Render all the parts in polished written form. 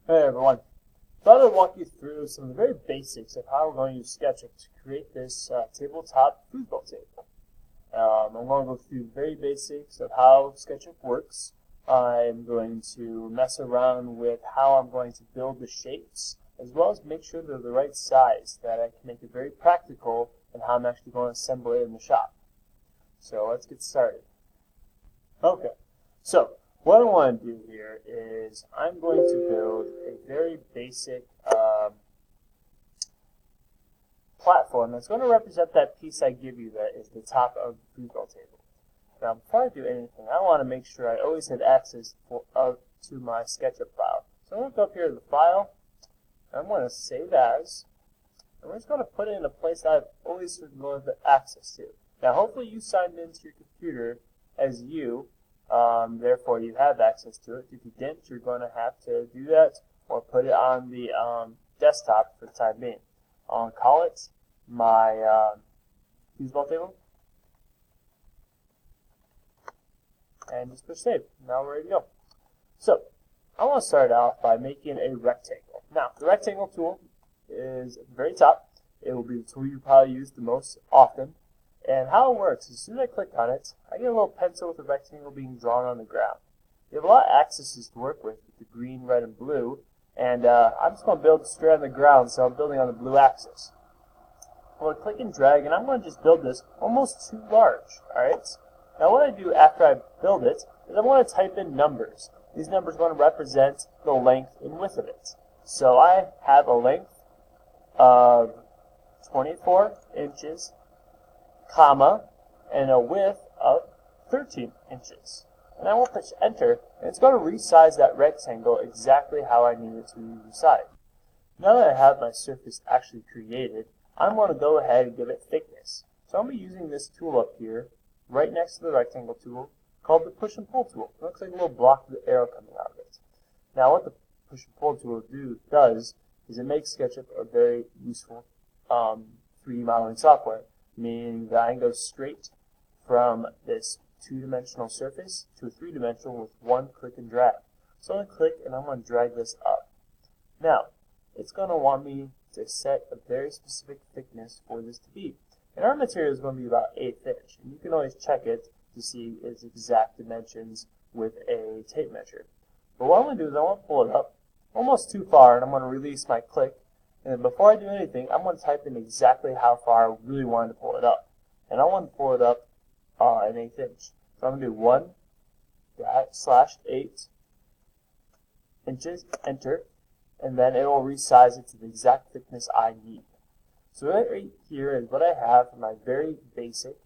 Hey everyone, thought I'd walk you through some of the very basics of how we're going to use SketchUp to create this tabletop foosball table. I'm going to go through the very basics of how SketchUp works. I'm going to mess around with how I'm going to build the shapes, as well as make sure they're the right size, that I can make it very practical in how I'm actually going to assemble it in the shop. So let's get started. Okay, so what I want to do here is I'm going to build a very basic platform that's going to represent that piece I give you that is the top of the foosball table. Now, before I do anything, I want to make sure I always have access to my SketchUp file. So I'm going to go up here to the file, and I'm going to save as, and we're just going to put it in a place that I've always going to have access to. Now, hopefully you signed into your computer as you, therefore you have access to it. If you didn't, you're going to have to do that or put it on the desktop for the time being. I'll call it my foosball table and just push save. Now we're ready to go. So I want to start out by making a rectangle. Now the rectangle tool is at the very top. It will be the tool you probably use the most often. And how it works, as soon as I click on it, I get a little pencil with a rectangle being drawn on the ground. You have a lot of axes to work with the green, red, and blue, and I'm just going to build straight on the ground, so I'm building on the blue axis. I'm going to click and drag, and I'm going to just build this almost too large, alright? Now what I do after I build it is I'm going to type in numbers. These numbers are going to represent the length and width of it. So I have a length of 24 inches, comma, and a width of 13 inches. And I will push enter, and it's going to resize that rectangle exactly how I need it to resize. Now that I have my surface actually created, I'm going to go ahead and give it thickness. So I'm going to be using this tool up here, right next to the rectangle tool, called the push and pull tool. It looks like a little block with an arrow coming out of it. Now what the push and pull tool does is it makes SketchUp a very useful 3D modeling software. Meaning that I can go straight from this two-dimensional surface to a three-dimensional with one click and drag. So I'm going to click and I'm going to drag this up. Now, it's going to want me to set a very specific thickness for this to be. And our material is going to be about 1/8 inch. And you can always check it to see its exact dimensions with a tape measure. But what I'm going to do is I want to pull it up almost too far, and I'm going to release my click. And then before I do anything, I'm going to type in exactly how far I really want to pull it up. And I want to pull it up 1/8 inch. So I'm going to do 1/8 inches, enter, and then it will resize it to the exact thickness I need. So right here is what I have for my very basic,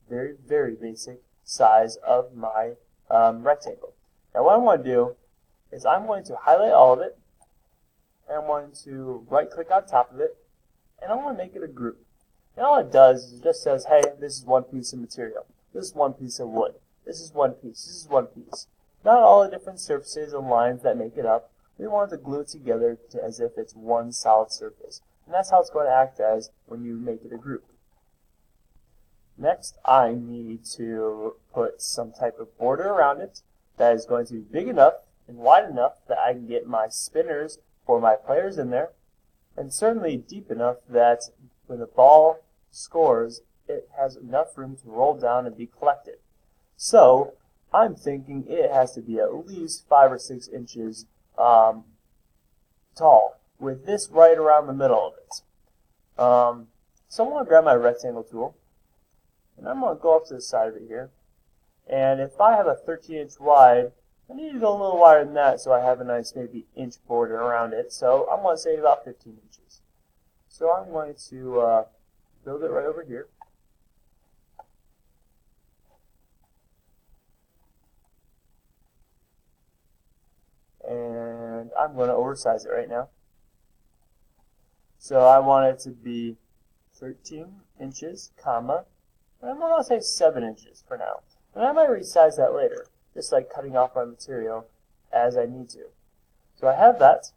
very basic size of my rectangle. Now what I want to do is I'm going to highlight all of it, and I'm going to right click on top of it, and I want to make it a group. And all it does is it just says, hey, this is one piece of material. This is one piece of wood. This is one piece. This is one piece. Not all the different surfaces and lines that make it up. We want to glue it together as if it's one solid surface. And that's how it's going to act as when you make it a group. Next, I need to put some type of border around it that is going to be big enough and wide enough that I can get my spinners for my players in there, and certainly deep enough that when the ball scores, it has enough room to roll down and be collected. So I'm thinking it has to be at least 5 or 6 inches tall, with this right around the middle of it. So I'm going to grab my rectangle tool, and I'm going to go up to the side of it here. And if I have a 13-inch wide, I need to go a little wider than that so I have a nice maybe inch border around it. So I'm going to say about 15 inches. So I'm going to build it right over here. And I'm going to oversize it right now. So I want it to be 13 inches, comma, and I'm going to say 7 inches for now. And I might resize that later, just like cutting off my material as I need to. So I have that,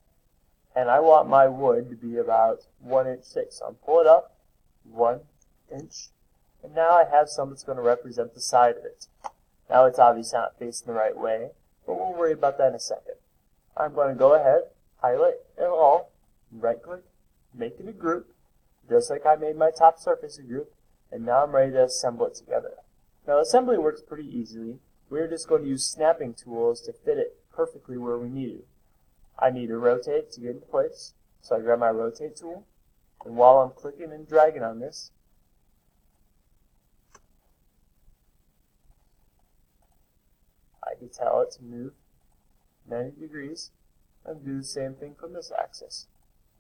and I want my wood to be about 1 inch thick. So I'm pull it up, 1 inch, and now I have something that's going to represent the side of it. Now it's obviously not facing the right way, but we'll worry about that in a second. I'm going to go ahead, highlight it all, right click, make it a group, just like I made my top surface a group, and now I'm ready to assemble it together. Now assembly works pretty easily. We're just going to use snapping tools to fit it perfectly where we need it. I need to rotate to get into place, so I grab my rotate tool, and while I'm clicking and dragging on this, I can tell it to move 90 degrees and do the same thing from this axis,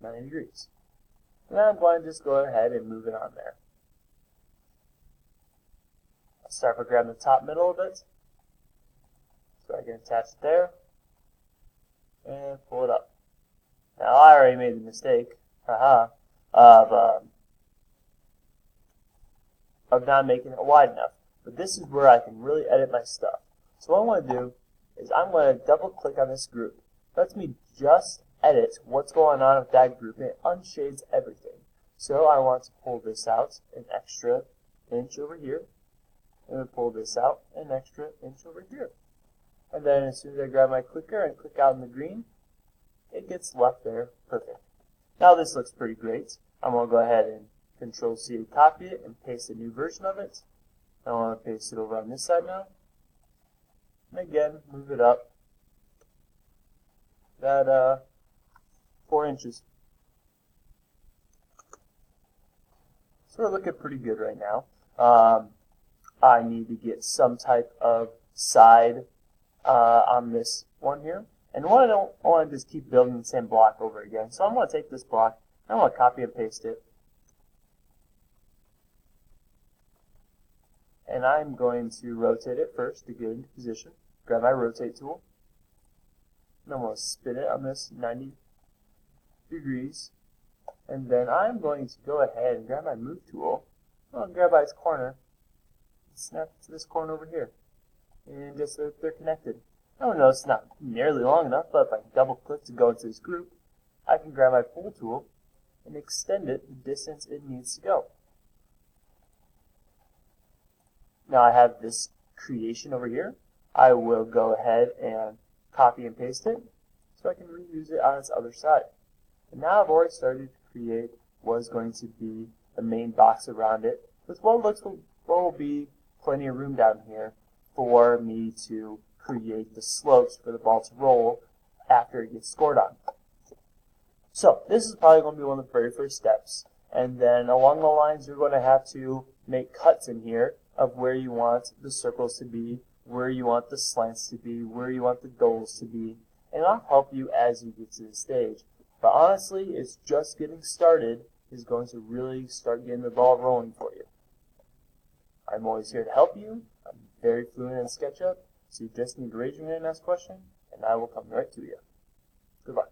90 degrees. And then I'm going to just go ahead and move it on there. I'll start by grabbing the top middle of it, so I can attach it there, and pull it up. Now I already made the mistake, of not making it wide enough, but this is where I can really edit my stuff. So what I want to do is I'm going to double click on this group. It lets me just edit what's going on with that group, and it unshades everything. So I want to pull this out an extra inch over here, and then pull this out an extra inch over here. And then as soon as I grab my clicker and click out in the green, it gets left there perfect. Now this looks pretty great. I'm going to go ahead and Control-C to copy it and paste a new version of it. I want to paste it over on this side now. And again, move it up that 4 inches. So we're looking pretty good right now. I need to get some type of side on this one here. And I don't want to just keep building the same block over again. So I'm going to take this block, I'm going to copy and paste it. And I'm going to rotate it first to get into position. Grab my rotate tool. And I'm going to spin it on this 90 degrees. And then I'm going to go ahead and grab my move tool. I'm going to grab by its corner and snap it to this corner over here. And just so they're connected. I don't know, it's not nearly long enough, but if I double click to go into this group, I can grab my pull tool and extend it the distance it needs to go. Now I have this creation over here. I will go ahead and copy and paste it so I can reuse it on its other side. And now I've already started to create what is going to be the main box around it with what will be plenty of room down here for me to create the slopes for the ball to roll after it gets scored on. So this is probably going to be one of the very first steps, and then along the lines you're going to have to make cuts in here of where you want the circles to be, where you want the slants to be, where you want the goals to be, and I'll help you as you get to the stage. But honestly, it's just getting started is going to really start getting the ball rolling for you. I'm always here to help you. I'm very fluent in SketchUp, so you just need to raise your hand and ask a question, and I will come right to you. Good luck.